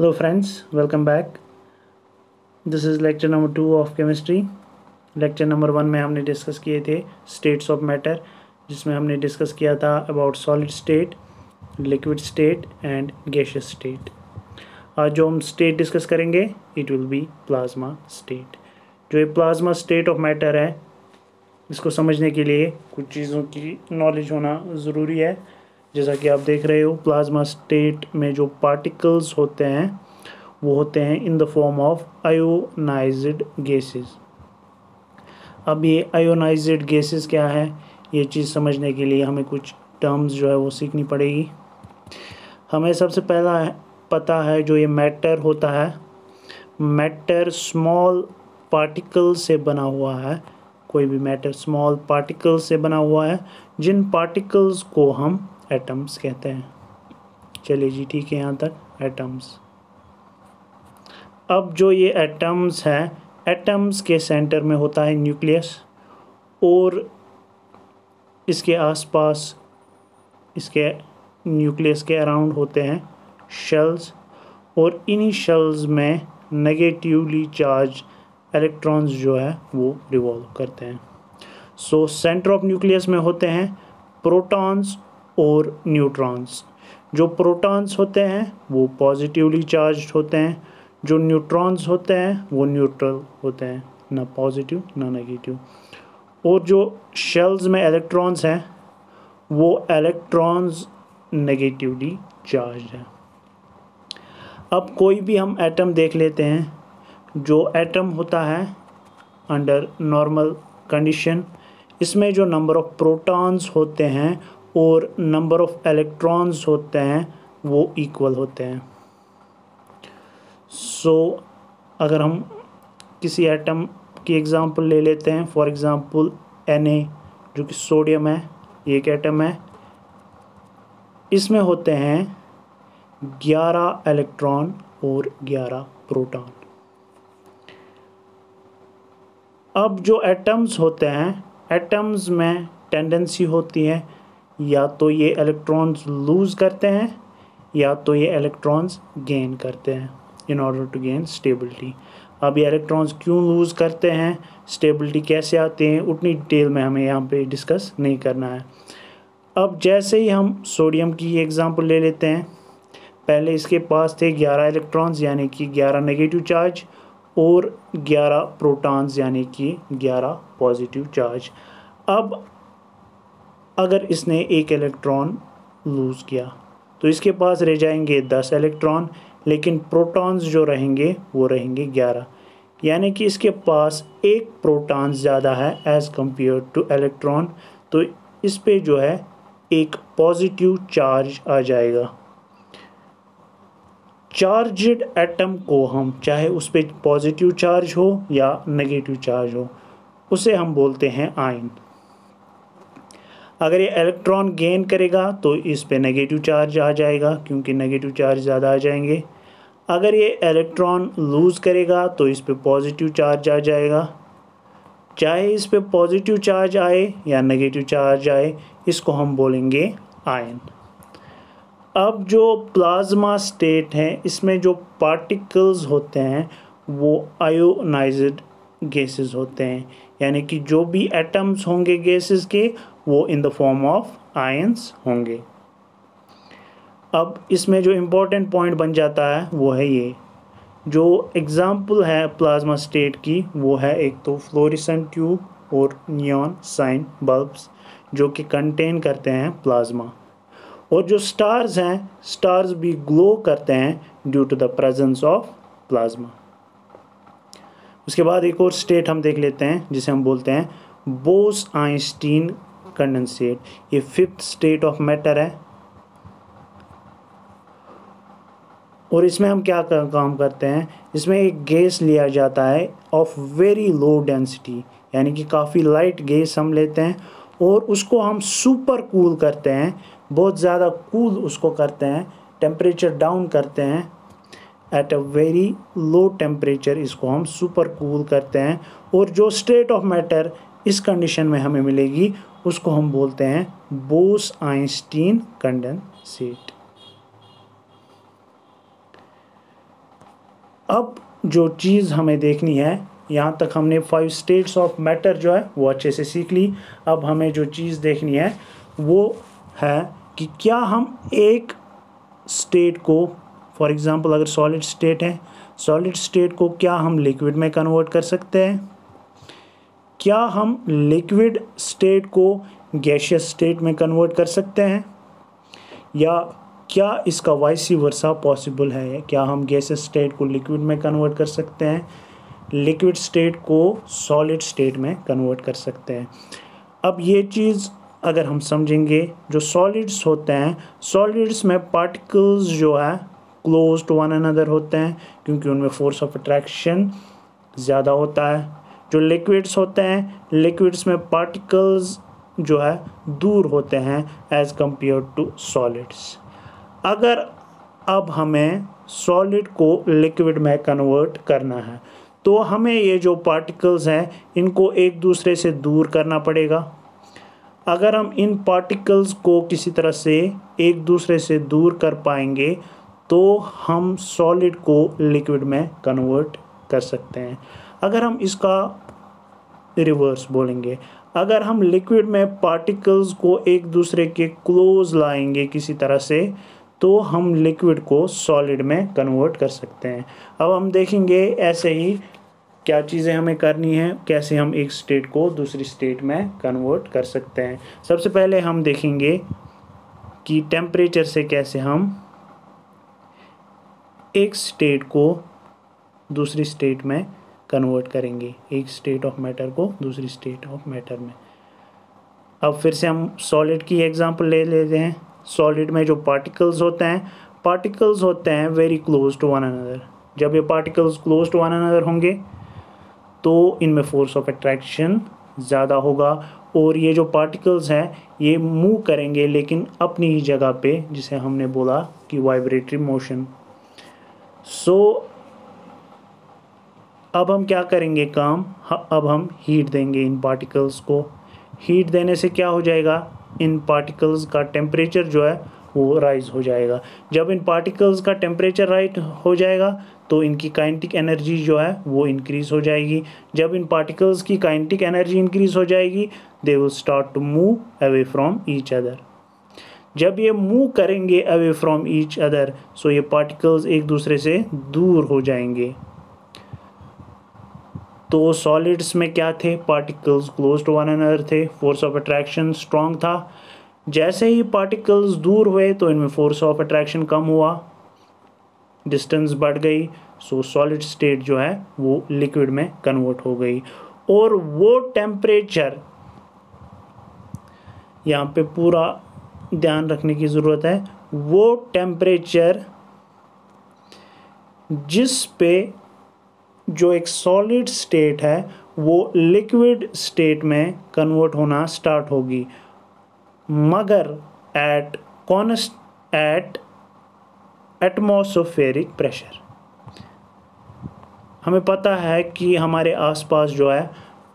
Hello friends, welcome back. This is lecture number 2 of chemistry. Lecture number 1 में हमने discuss किए थे states of matter, जिसमें हमने डिस्कस किया था about solid state, liquid state and gaseous state. आज जो हम स्टेट डिस्कस करेंगे it will be plasma state. जो ये प्लाज्मा स्टेट ऑफ मैटर है, इसको समझने के लिए कुछ चीज़ों की नॉलेज होना ज़रूरी है। जैसा कि आप देख रहे हो, प्लाज्मा स्टेट में जो पार्टिकल्स होते हैं वो होते हैं in the form of ionised gases. अब ये आयोनाइज्ड गैसेस क्या है, ये चीज़ समझने के लिए हमें कुछ टर्म्स जो है वो सीखनी पड़ेगी। हमें सबसे पहला पता है जो ये मैटर होता है, मैटर स्मॉल पार्टिकल से बना हुआ है। कोई भी मैटर स्मॉल पार्टिकल से बना हुआ है, जिन पार्टिकल्स को हम एटम्स कहते हैं। चलिए जी, ठीक है, यहाँ तक एटम्स। अब जो ये एटम्स हैं, एटम्स के सेंटर में होता है न्यूक्लियस, और इसके आसपास, इसके न्यूक्लियस के अराउंड होते हैं शेल्स, और इन्हीं शेल्स में नेगेटिवली चार्ज इलेक्ट्रॉन्स जो है वो रिवॉल्व करते हैं। सो सेंटर ऑफ न्यूक्लियस में होते हैं प्रोटॉन्स और न्यूट्रॉन्स। जो प्रोटॉन्स होते हैं वो पॉजिटिवली चार्ज होते हैं, जो न्यूट्रॉन्स होते हैं वो न्यूट्रल होते हैं, ना पॉजिटिव ना नेगेटिव। और जो शेल्स में इलेक्ट्रॉन्स हैं वो इलेक्ट्रॉन्स नेगेटिवली चार्ज हैं। अब कोई भी हम एटम देख लेते हैं। जो एटम होता है अंडर नॉर्मल कंडीशन, इसमें जो नंबर ऑफ प्रोटॉन्स होते हैं और नंबर ऑफ इलेक्ट्रॉन्स होते हैं वो इक्वल होते हैं। सो अगर हम किसी एटम की एग्जांपल ले लेते हैं, फॉर एग्जांपल Na, जो कि सोडियम है, ये एक एटम है। इसमें होते हैं 11 इलेक्ट्रॉन और 11 प्रोटॉन। अब जो एटम्स होते हैं, एटम्स में टेंडेंसी होती है या तो ये इलेक्ट्रॉन्स लूज़ करते हैं या तो ये इलेक्ट्रॉन्स गेन करते हैं in order to gain stability. अब ये इलेक्ट्रॉन्स क्यों लूज़ करते हैं, स्टेबिलिटी कैसे आते हैं, उतनी डिटेल में हमें यहाँ पे डिस्कस नहीं करना है। अब जैसे ही हम सोडियम की एग्जांपल ले लेते हैं, पहले इसके पास थे 11 इलेक्ट्रॉन्स यानी कि 11 नेगेटिव चार्ज और 11 प्रोटॉन्स यानी कि 11 पॉजिटिव चार्ज। अब अगर इसने एक इलेक्ट्रॉन लूज़ किया तो इसके पास रह जाएंगे 10 इलेक्ट्रॉन, लेकिन प्रोटॉन्स जो रहेंगे वो रहेंगे 11, यानी कि इसके पास एक प्रोटॉन ज़्यादा है एज़ कम्पेयर टू इलेक्ट्रॉन। तो इस पे जो है एक पॉजिटिव चार्ज आ जाएगा। चार्जड एटम को हम, चाहे उस पर पॉजिटिव चार्ज हो या नेगेटिव चार्ज हो, उसे हम बोलते हैं आयन। अगर ये इलेक्ट्रॉन गेन करेगा तो इस पे नेगेटिव चार्ज आ जाएगा, क्योंकि नेगेटिव चार्ज ज़्यादा आ जाएंगे। अगर ये इलेक्ट्रॉन लूज़ करेगा तो इस पे पॉजिटिव चार्ज आ जाएगा। चाहे इस पे पॉजिटिव चार्ज आए या नेगेटिव चार्ज आए, इसको हम बोलेंगे आयन। अब जो प्लाज्मा स्टेट है, इसमें जो पार्टिकल्स होते हैं वो आयोनाइज्ड गैसेस होते हैं, यानी कि जो भी एटम्स होंगे गैसेस के वो in the form of ions होंगे। अब इसमें जो इम्पोर्टेंट पॉइंट बन जाता है वो है ये, जो एग्जाम्पल है प्लाज्मा स्टेट की वो है एक तो फ्लोरेसेंट ट्यूब और नियॉन साइन बल्ब्स, जो कि कंटेन करते हैं प्लाज्मा। और जो स्टार्स हैं, स्टार्स भी ग्लो करते हैं due to the presence of plasma. उसके बाद एक और स्टेट हम देख लेते हैं जिसे हम बोलते हैं बोस-आइंस्टीन कंडेंसेट। ये 5th स्टेट ऑफ मैटर है। और इसमें हम क्या काम करते हैं, इसमें एक गैस लिया जाता है ऑफ वेरी लो डेंसिटी, यानी कि काफ़ी लाइट गैस हम लेते हैं और उसको हम सुपर कूल करते हैं, बहुत ज़्यादा कूल उसको करते हैं, टेम्परेचर डाउन करते हैं at a very low temperature, इसको हम सुपर कूल करते हैं। और जो स्टेट ऑफ मैटर इस कंडीशन में हमें मिलेगी उसको हम बोलते हैं बोस-आइंस्टीन कंडेंसेट। अब जो चीज़ हमें देखनी है, यहाँ तक हमने 5 स्टेट्स ऑफ मैटर जो है वो अच्छे से सीख ली। अब हमें जो चीज़ देखनी है वो है कि क्या हम एक स्टेट को, फॉर एग्ज़ाम्पल अगर सॉलिड स्टेट है, सॉलिड स्टेट को क्या हम लिक्विड में कन्वर्ट कर सकते हैं? क्या हम लिक्विड स्टेट को गैसियस स्टेट में कन्वर्ट कर सकते हैं? या क्या इसका वाइस वर्सा पॉसिबल है? क्या हम गैसियस स्टेट को लिक्विड में कन्वर्ट कर सकते हैं, लिक्विड स्टेट को सॉलिड स्टेट में कन्वर्ट कर सकते हैं? अब ये चीज़ अगर हम समझेंगे, जो सॉलिड्स होते हैं, सॉलिड्स में पार्टिकल्स जो है क्लोज टू वन अनदर होते हैं क्योंकि उनमें फोर्स ऑफ अट्रैक्शन ज़्यादा होता है। जो लिक्विड्स होते हैं, लिक्विड्स में पार्टिकल्स जो है दूर होते हैं एज़ कम्पेयर टू सॉलिड्स। अगर अब हमें सॉलिड को लिक्विड में कन्वर्ट करना है तो हमें ये जो पार्टिकल्स हैं इनको एक दूसरे से दूर करना पड़ेगा। अगर हम इन पार्टिकल्स को किसी तरह से एक दूसरे से दूर कर पाएंगे तो हम सॉलिड को लिक्विड में कन्वर्ट कर सकते हैं। अगर हम इसका रिवर्स बोलेंगे, अगर हम लिक्विड में पार्टिकल्स को एक दूसरे के क्लोज लाएंगे किसी तरह से तो हम लिक्विड को सॉलिड में कन्वर्ट कर सकते हैं। अब हम देखेंगे ऐसे ही क्या चीज़ें हमें करनी है, कैसे हम एक स्टेट को दूसरी स्टेट में कन्वर्ट कर सकते हैं। सबसे पहले हम देखेंगे कि टेम्परेचर से कैसे हम एक स्टेट को दूसरी स्टेट में कन्वर्ट करेंगे, एक स्टेट ऑफ मैटर को दूसरी स्टेट ऑफ मैटर में। अब फिर से हम सॉलिड की एग्जांपल ले लेते हैं। सॉलिड में जो पार्टिकल्स होते हैं very close to one another. जब ये particles close to one another होंगे तो इनमें फोर्स ऑफ अट्रैक्शन ज़्यादा होगा और ये जो पार्टिकल्स हैं ये मूव करेंगे लेकिन अपनी ही जगह पे, जिसे हमने बोला कि वाइब्रेटरी मोशन। अब हम क्या करेंगे काम, अब हम हीट देंगे इन पार्टिकल्स को। हीट देने से क्या हो जाएगा, इन पार्टिकल्स का टेम्परेचर जो है वो राइज हो जाएगा। जब इन पार्टिकल्स का टेम्परेचर राइज हो जाएगा तो इनकी काइनेटिक एनर्जी जो है वो इंक्रीज़ हो जाएगी। जब इन पार्टिकल्स की काइनेटिक एनर्जी इंक्रीज़ हो जाएगी they will start to move away from each other. जब ये मूव करेंगे away from each other so ये पार्टिकल्स एक दूसरे से दूर हो जाएंगे। तो सॉलिड्स में क्या थे, particles close to one another थे, फोर्स ऑफ अट्रैक्शन स्ट्रॉन्ग था। जैसे ही पार्टिकल्स दूर हुए तो इनमें फोर्स ऑफ अट्रैक्शन कम हुआ, डिस्टेंस बढ़ गई, सो सॉलिड स्टेट जो है वो लिक्विड में कन्वर्ट हो गई। और वो टेम्परेचर, यहाँ पे पूरा ध्यान रखने की ज़रूरत है, वो टेम्परेचर जिस पे जो एक सॉलिड स्टेट है वो लिक्विड स्टेट में कन्वर्ट होना स्टार्ट होगी, मगर एट एटमॉस्फेरिक प्रेशर। हमें पता है कि हमारे आसपास जो है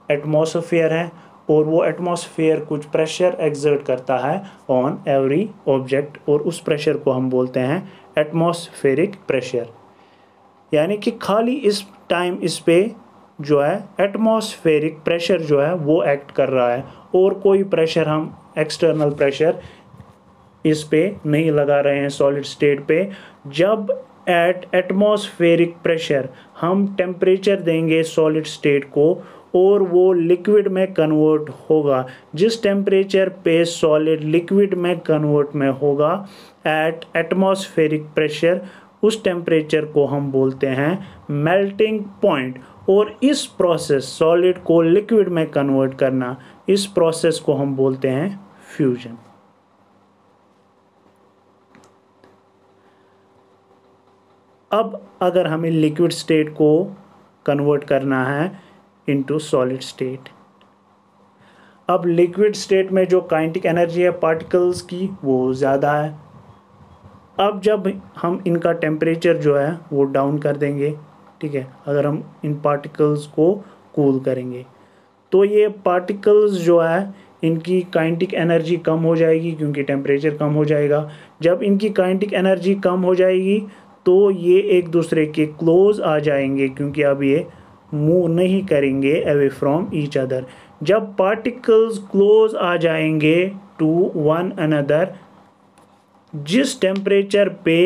एटमॉस्फेयर है और वो एटमॉस्फेयर कुछ प्रेशर एक्सर्ट करता है ऑन एवरी ऑब्जेक्ट और उस प्रेशर को हम बोलते हैं एटमॉस्फेरिक प्रेशर। यानी कि खाली इस टाइम इस पे जो है एटमॉस्फेरिक प्रेशर जो है वो एक्ट कर रहा है और कोई प्रेशर, हम एक्सटर्नल प्रेशर इस पे नहीं लगा रहे हैं सॉलिड स्टेट पे। जब एट एटमॉस्फेरिक प्रेशर हम टेम्परेचर देंगे सॉलिड स्टेट को और वो लिक्विड में कन्वर्ट होगा, जिस टेम्परेचर पे सॉलिड लिक्विड में कन्वर्ट में होगा एट एटमॉस्फेरिक प्रेशर, उस टेम्परेचर को हम बोलते हैं मेल्टिंग पॉइंट। और इस प्रोसेस, सॉलिड को लिक्विड में कन्वर्ट करना, इस प्रोसेस को हम बोलते हैं फ्यूजन। अब अगर हमें लिक्विड स्टेट को कन्वर्ट करना है इनटू सॉलिड स्टेट, अब लिक्विड स्टेट में जो काइनेटिक एनर्जी है पार्टिकल्स की वो ज़्यादा है। अब जब हम इनका टेम्परेचर जो है वो डाउन कर देंगे, ठीक है, अगर हम इन पार्टिकल्स को कूल करेंगे तो ये पार्टिकल्स जो है इनकी काइनेटिक एनर्जी कम हो जाएगी क्योंकि टेम्परेचर कम हो जाएगा। जब इनकी काइनेटिक एनर्जी कम हो जाएगी तो ये एक दूसरे के क्लोज आ जाएंगे क्योंकि अब ये मूव नहीं करेंगे अवे फ्रॉम ईच अदर। जब पार्टिकल्स क्लोज आ जाएंगे टू वन अनदर, जिस टेम्परेचर पे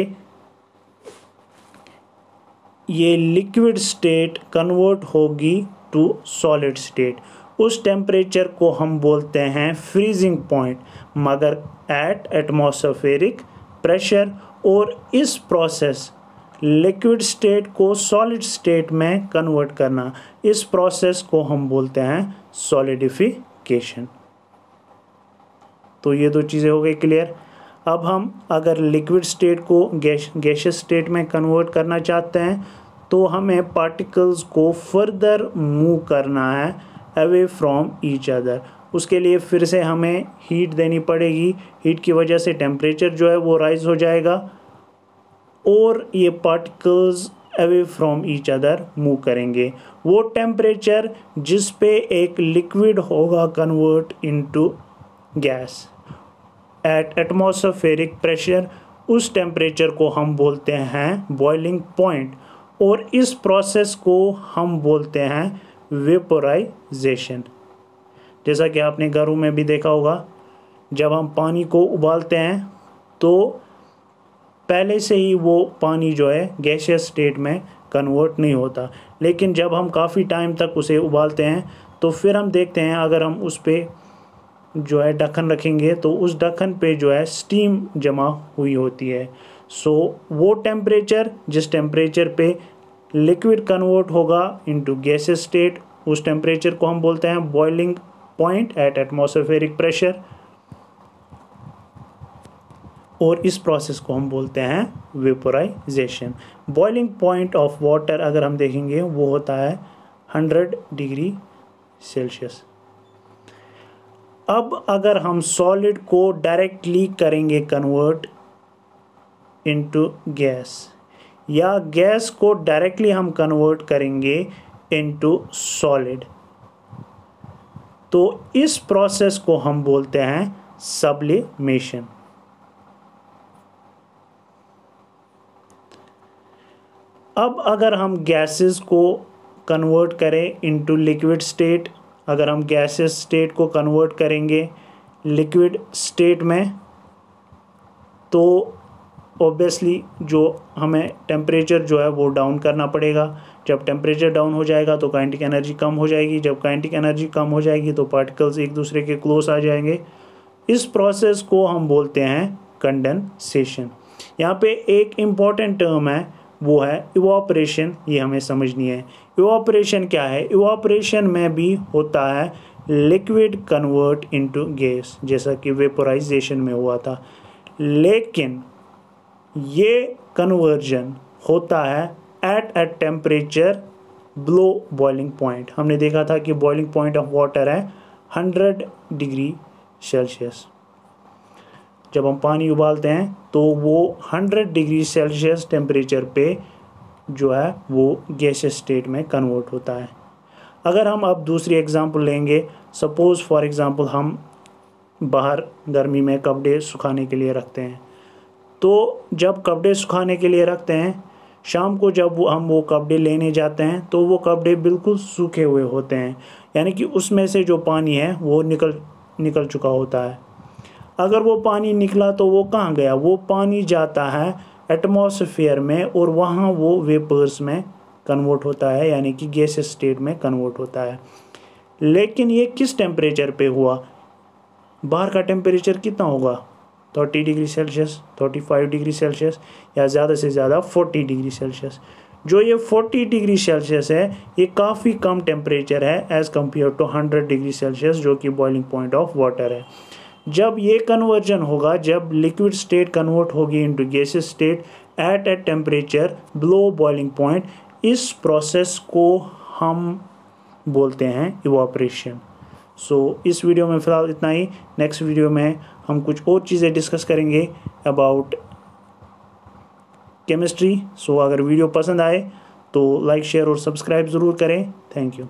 ये लिक्विड स्टेट कन्वर्ट होगी टू सॉलिड स्टेट, उस टेम्परेचर को हम बोलते हैं फ्रीजिंग पॉइंट, मगर एट एटमॉस्फेरिक प्रेशर। और इस प्रोसेस लिक्विड स्टेट को सॉलिड स्टेट में कन्वर्ट करना, इस प्रोसेस को हम बोलते हैं सॉलिडिफिकेशन। तो ये दो चीज़ें हो गई क्लियर। अब हम अगर लिक्विड स्टेट को गैसियस स्टेट में कन्वर्ट करना चाहते हैं तो हमें पार्टिकल्स को फर्दर मूव करना है अवे फ्रॉम ईच अदर। उसके लिए फिर से हमें हीट देनी पड़ेगी। हीट की वजह से टेम्परेचर जो है वो राइज हो जाएगा और ये particles away from each other move करेंगे। वो टेम्परेचर जिस पे एक लिक्विड होगा convert into gas at atmospheric pressure, उस टेम्परेचर को हम बोलते हैं बॉइलिंग पॉइंट और इस प्रोसेस को हम बोलते हैं वेपोराइजेशन। जैसा कि आपने घरों में भी देखा होगा, जब हम पानी को उबालते हैं तो पहले से ही वो पानी जो है गैसियस स्टेट में कन्वर्ट नहीं होता, लेकिन जब हम काफ़ी टाइम तक उसे उबालते हैं तो फिर हम देखते हैं अगर हम उस पर जो है ढक्कन रखेंगे तो उस ढक्कन पे जो है स्टीम जमा हुई होती है। सो वो टेम्परेचर जिस टेम्परेचर पे लिक्विड कन्वर्ट होगा इनटू गैसियस स्टेट, उस टेम्परेचर को हम बोलते हैं boiling point at atmospheric pressure और इस प्रोसेस को हम बोलते हैं vaporisation. Boiling point of water अगर हम देखेंगे वो होता है 100 डिग्री सेल्सियस। अब अगर हम सॉलिड को डायरेक्टली करेंगे कन्वर्ट इनटू गैस या गैस को डायरेक्टली हम कन्वर्ट करेंगे इनटू सॉलिड, तो इस प्रोसेस को हम बोलते हैं सब्लिमेशन। अब अगर हम गैसेस को कन्वर्ट करें इनटू लिक्विड स्टेट, अगर हम गैसेस स्टेट को कन्वर्ट करेंगे लिक्विड स्टेट में तो ऑब्वियसली जो हमें टेम्परेचर जो है वो डाउन करना पड़ेगा। जब टेम्परेचर डाउन हो जाएगा तो काइनेटिक एनर्जी कम हो जाएगी। जब काइनेटिक एनर्जी कम हो जाएगी तो पार्टिकल्स एक दूसरे के क्लोज आ जाएंगे। इस प्रोसेस को हम बोलते हैं कंडेंसेशन। यहाँ पे एक इम्पॉर्टेंट टर्म है वो है इवापोरेशन, ये हमें समझनी है। इवापोरेशन क्या है? इवापोरेशन में भी होता है लिक्विड कन्वर्ट इनटू गैस, जैसा कि वेपोराइजेशन में हुआ था, लेकिन ये कन्वर्जन होता है at a temperature below boiling point. हमने देखा था कि बॉइलिंग पॉइंट ऑफ वाटर है 100 डिग्री सेल्सियस। जब हम पानी उबालते हैं तो वो 100 डिग्री सेल्सियस टेम्परेचर पे जो है वो गैसियस स्टेट में कन्वर्ट होता है। अगर हम अब दूसरी एग्जांपल लेंगे, सपोज़ फॉर एग्जांपल हम बाहर गर्मी में कपड़े सुखाने के लिए रखते हैं, तो जब कपड़े सुखाने के लिए रखते हैं, शाम को जब हम वो कपड़े लेने जाते हैं तो वो कपड़े बिल्कुल सूखे हुए होते हैं, यानी कि उसमें से जो पानी है वो निकल चुका होता है। अगर वो पानी निकला तो वो कहाँ गया? वो पानी जाता है एटमॉस्फेयर में और वहाँ वो वेपर्स में कन्वर्ट होता है, यानी कि गैसियस स्टेट में कन्वर्ट होता है। लेकिन ये किस टेम्परेचर पे हुआ? बाहर का टेम्परेचर कितना होगा? 30 डिग्री सेल्सियस, 35 डिग्री सेल्सियस या ज़्यादा से ज़्यादा 40 डिग्री सेल्सियस। जो ये 40 डिग्री सेल्सियस है ये काफ़ी कम टेम्परेचर है as compare to 100 degree Celsius जो कि बॉइलिंग पॉइंट ऑफ वाटर है। जब ये कन्वर्जन होगा, जब लिक्विड स्टेट कन्वर्ट होगी into gaseous state at a temperature below boiling point, इस प्रोसेस को हम बोलते हैं इवापोरेशन। सो इस वीडियो में फ़िलहाल इतना ही। नेक्स्ट वीडियो में हम कुछ और चीज़ें डिस्कस करेंगे अबाउट केमिस्ट्री। सो अगर वीडियो पसंद आए तो लाइक, शेयर और सब्सक्राइब ज़रूर करें। Thank you.